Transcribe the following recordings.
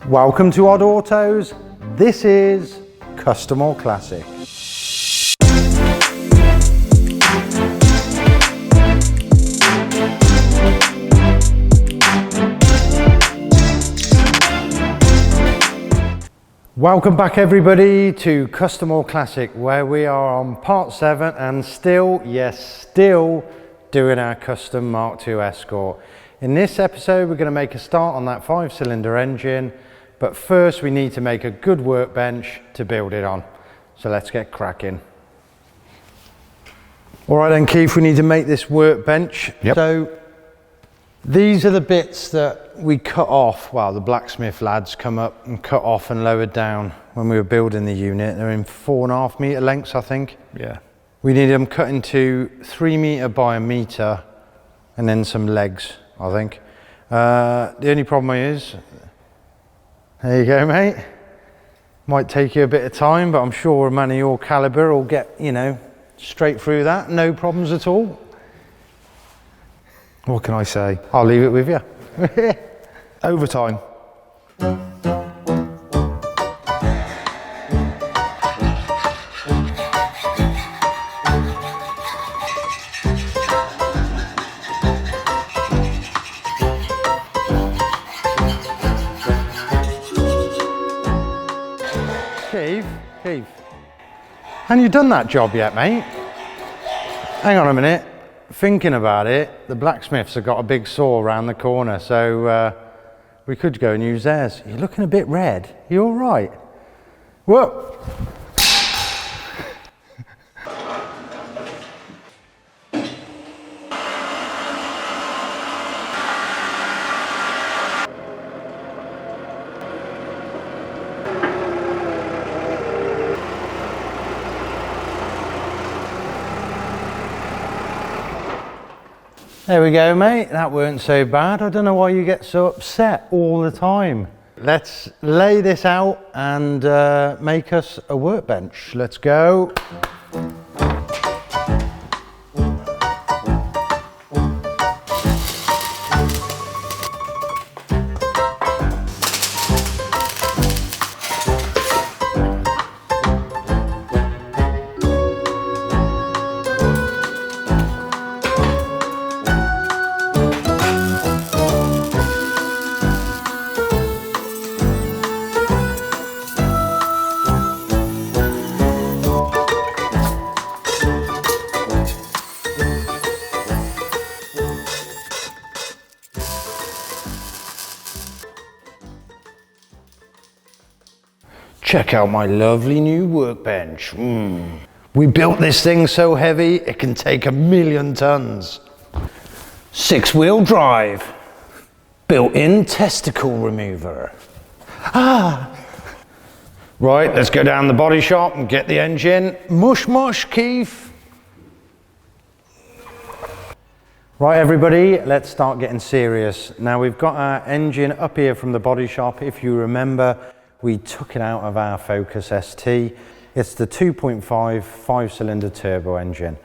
Welcome to Odd Autos. This is Custom or Classic. Welcome back everybody to Custom or Classic, where we are on part 7 and still doing our custom Mk2 Escort. In this episode we're going to make a start on that 5-cylinder engine, but first we need to make a good workbench to build it on. So let's get cracking. Alright then Keith, we need to make this workbench. Yep. So these are the bits that we cut off, well, the blacksmith lads come up and cut off and lowered down when we were building the unit. They're in 4.5 metre lengths, I think. Yeah. We need them cut into 3 metre by 1 metre and then some legs, I think. The only problem is, there you go mate, might take you a bit of time, but I'm sure a man of your calibre will get, you know, straight through that, no problems at all. What can I say? I'll leave it with you. Overtime. Keith, haven't you done that job yet, mate? Hang on a minute. Thinking about it, the blacksmiths have got a big saw around the corner, so we could go and use theirs. You're looking a bit red. You all right? Whoa! There we go, mate. That weren't so bad. I don't know why you get so upset all the time. Let's lay this out and make us a workbench. Let's go. Check out my lovely new workbench. We built this thing so heavy it can take 1,000,000 tons. 6-wheel drive. Built-in testicle remover. Right, let's go down the body shop and get the engine. Mush, Keith. Right everybody, let's start getting serious. Now we've got our engine up here from the body shop. If you remember, we took it out of our Focus ST. It's the 2.5 5-cylinder turbo engine.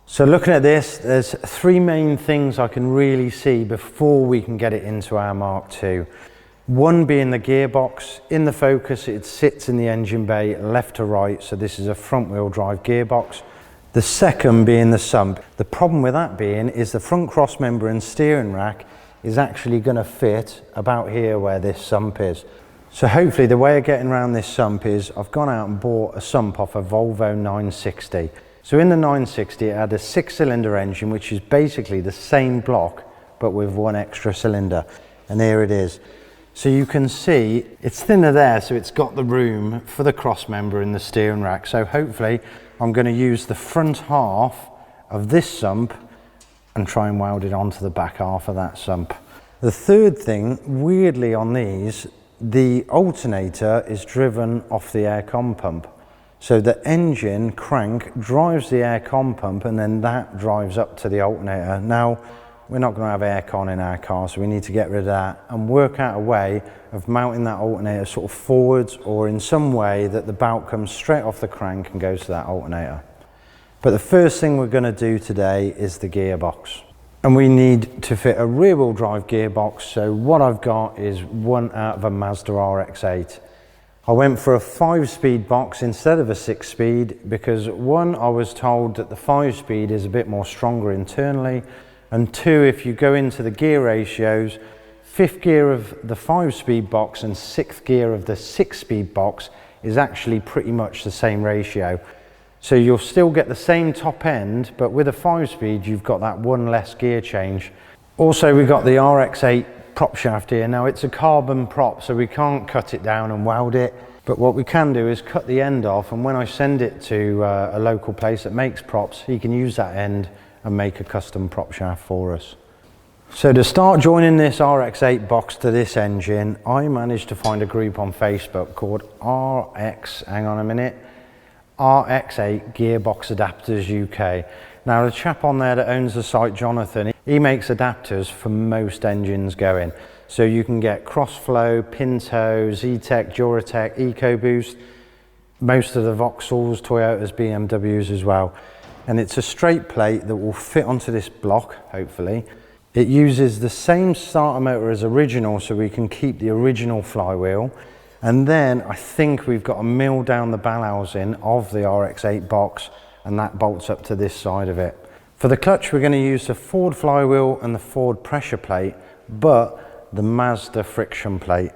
So looking at this, there's 3 main things I can really see before we can get it into our Mk2. One being the gearbox. In the Focus, it sits in the engine bay left to right, so this is a front-wheel drive gearbox. The second being the sump. The problem with that being is the front cross member and steering rack is actually going to fit about here where this sump is. So hopefully the way of getting around this sump is I've gone out and bought a sump off a Volvo 960. So in the 960 it had a 6-cylinder engine, which is basically the same block but with 1 extra cylinder, and here it is. So you can see it's thinner there, so it's got the room for the cross member in the steering rack. So hopefully I'm going to use the front half of this sump and try and weld it onto the back half of that sump. The third thing, weirdly on these, the alternator is driven off the air-con pump. So the engine crank drives the air-con pump and then that drives up to the alternator. Now, we're not going to have air-con in our car, so we need to get rid of that and work out a way of mounting that alternator sort of forwards or in some way that the bout comes straight off the crank and goes to that alternator. But the first thing we're going to do today is the gearbox. And we need to fit a rear wheel drive gearbox, so what I've got is one out of a Mazda RX-8. I went for a 5-speed box instead of a 6-speed because one, I was told that the 5-speed is a bit more stronger internally, and two, if you go into the gear ratios, 5th gear of the 5-speed box and 6th gear of the 6-speed box is actually pretty much the same ratio. So you'll still get the same top end, but with a 5-speed, you've got that one less gear change. Also, we've got the RX-8 prop shaft here. Now, it's a carbon prop, so we can't cut it down and weld it. But what we can do is cut the end off, and when I send it to a local place that makes props, he can use that end and make a custom prop shaft for us. So to start joining this RX-8 box to this engine, I managed to find a group on Facebook called RX8 Gearbox Adapters UK. Now, the chap on there that owns the site, Jonathan, he makes adapters for most engines going. So you can get Crossflow, Pinto, Zetec, Duratec, EcoBoost, most of the Vauxhalls, Toyotas, BMWs as well. And it's a straight plate that will fit onto this block, hopefully. It uses the same starter motor as original, so we can keep the original flywheel. And then I think we've got to mill down the bell housing of the RX-8 box, and that bolts up to this side of it. For the clutch, we're going to use the Ford flywheel and the Ford pressure plate, but the Mazda friction plate.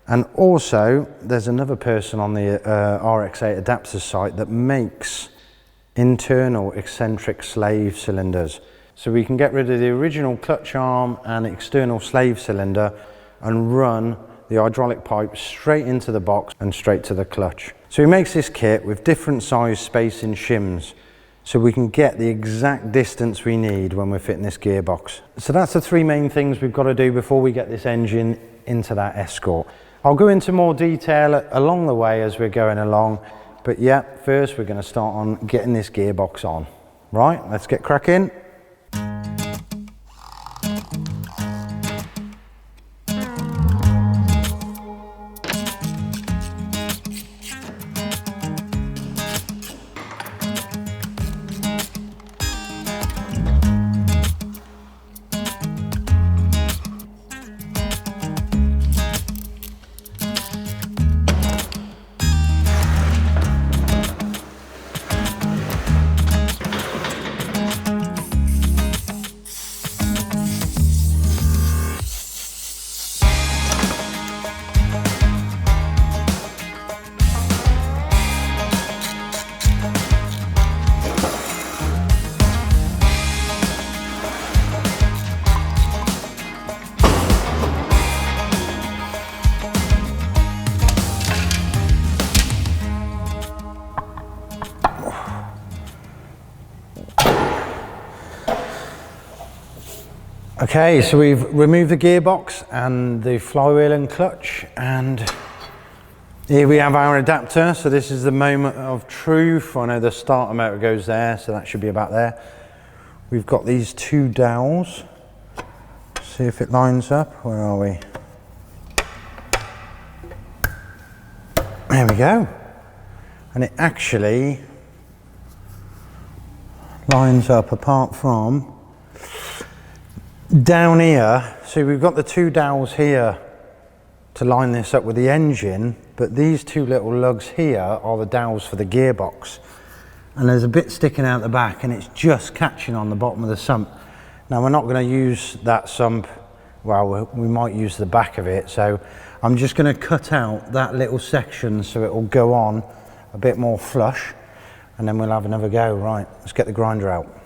And also, there's another person on the RX-8 adapter site that makes internal eccentric slave cylinders. So we can get rid of the original clutch arm and external slave cylinder and run the hydraulic pipe straight into the box and straight to the clutch. So he makes this kit with different size spacing shims, so we can get the exact distance we need when we're fitting this gearbox. So that's the three main things we've got to do before we get this engine into that Escort. I'll go into more detail along the way as we're going along, but yeah, first we're going to start on getting this gearbox on. Right, let's get cracking. Okay, so we've removed the gearbox and the flywheel and clutch, and here we have our adapter. So this is the moment of truth. I know the starter motor goes there, so that should be about there. We've got these two dowels. See if it lines up. Where are we? There we go. And it actually lines up apart from down here. So we've got the two dowels here to line this up with the engine, but these two little lugs here are the dowels for the gearbox, and there's a bit sticking out the back and it's just catching on the bottom of the sump. Now we're not going to use that sump, well, we might use the back of it, so I'm just going to cut out that little section so it will go on a bit more flush, and then we'll have another go. Right, let's get the grinder out.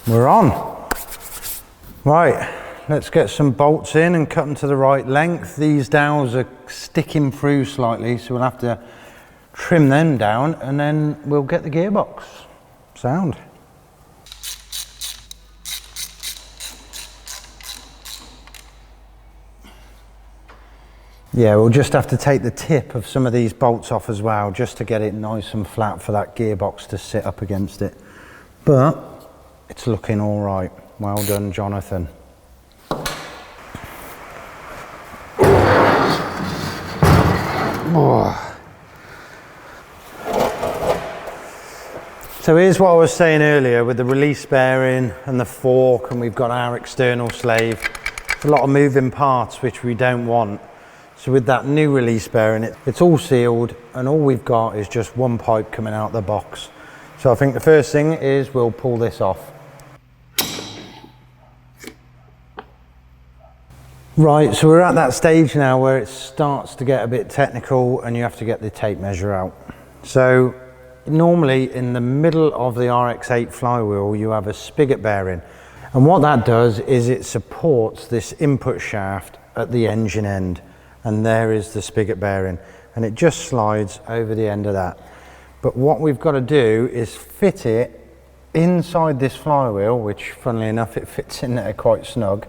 We're on. Right, let's get some bolts in and cut them to the right length. These dowels are sticking through slightly, so we'll have to trim them down and then we'll get the gearbox. Sound. Yeah, we'll just have to take the tip of some of these bolts off as well, just to get it nice and flat for that gearbox to sit up against it. But it's looking all right. Well done, Jonathan. So here's what I was saying earlier with the release bearing and the fork, and we've got our external slave. It's a lot of moving parts which we don't want. So with that new release bearing, it's all sealed, and all we've got is just one pipe coming out the box. So I think the first thing is we'll pull this off. Right, so we're at that stage now where it starts to get a bit technical and you have to get the tape measure out. So normally in the middle of the RX-8 flywheel you have a spigot bearing, and what that does is it supports this input shaft at the engine end, and there is the spigot bearing, and it just slides over the end of that. But what we've got to do is fit it inside this flywheel, which funnily enough it fits in there quite snug.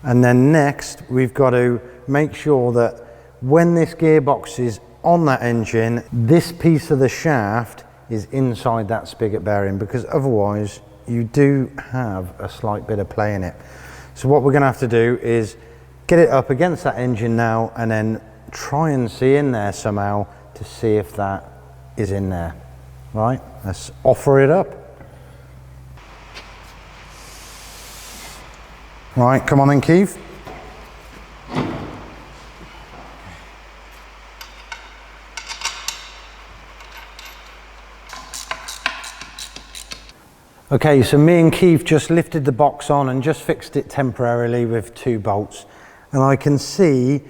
And then next we've got to make sure that when this gearbox is on that engine, this piece of the shaft is inside that spigot bearing, because otherwise you do have a slight bit of play in it. So what we're going to have to do is get it up against that engine now, and then try and see in there somehow to see if that is in there. Right, let's offer it up. Right, come on then, Keith. Okay, so me and Keith just lifted the box on and just fixed it temporarily with 2 bolts. And I can see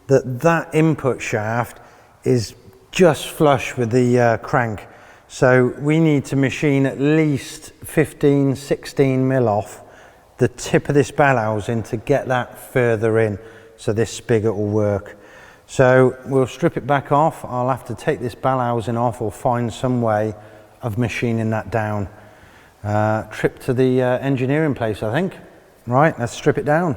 that that input shaft is just flush with the crank. So we need to machine at least 15, 16 mil off the tip of this bell housing to get that further in, so this spigot will work. So we'll strip it back off. I'll have to take this bell housing off or find some way of machining that down. Trip to the engineering place, I think. Right, let's strip it down.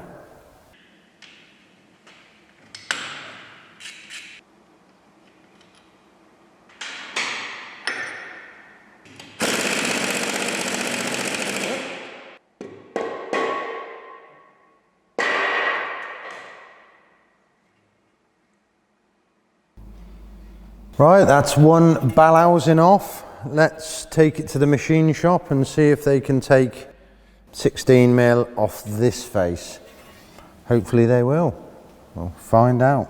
Right, that's one bell housing off. Let's take it to the machine shop and see if they can take 16 mil off this face. Hopefully they will. We'll find out.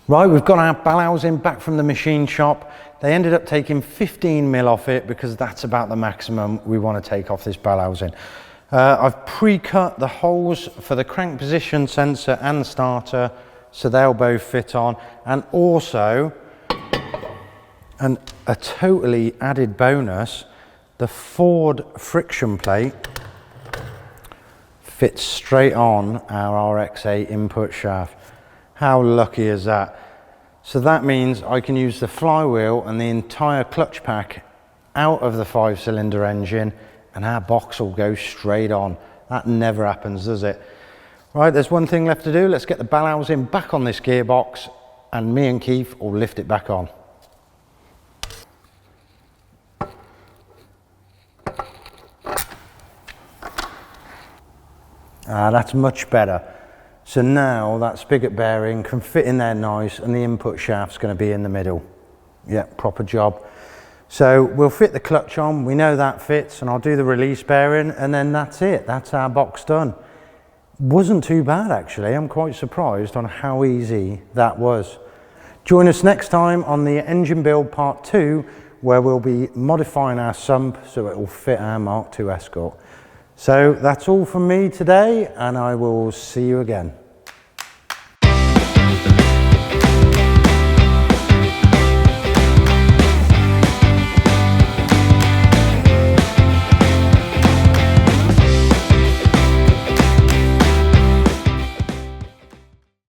Right, we've got our bell housing back from the machine shop. They ended up taking 15 mil off it because that's about the maximum we want to take off this bell housing. I've pre-cut the holes for the crank position sensor and starter, so they'll both fit on, and also, and a totally added bonus, the Ford friction plate fits straight on our RX-8 input shaft. How lucky is that? So that means I can use the flywheel and the entire clutch pack out of the 5-cylinder engine, and our box will go straight on. That never happens, does it? Right, there's one thing left to do. Let's get the bell housing back on this gearbox, and me and Keith will lift it back on. That's much better. So now that spigot bearing can fit in there nice, and the input shaft's going to be in the middle. Yeah, proper job. So we'll fit the clutch on, we know that fits, and I'll do the release bearing, and then that's it. That's our box done. Wasn't too bad actually. I'm quite surprised on how easy that was. Join us next time on the engine build part 2, where we'll be modifying our sump so it will fit our Mk2 Escort. So that's all from me today, and I will see you again.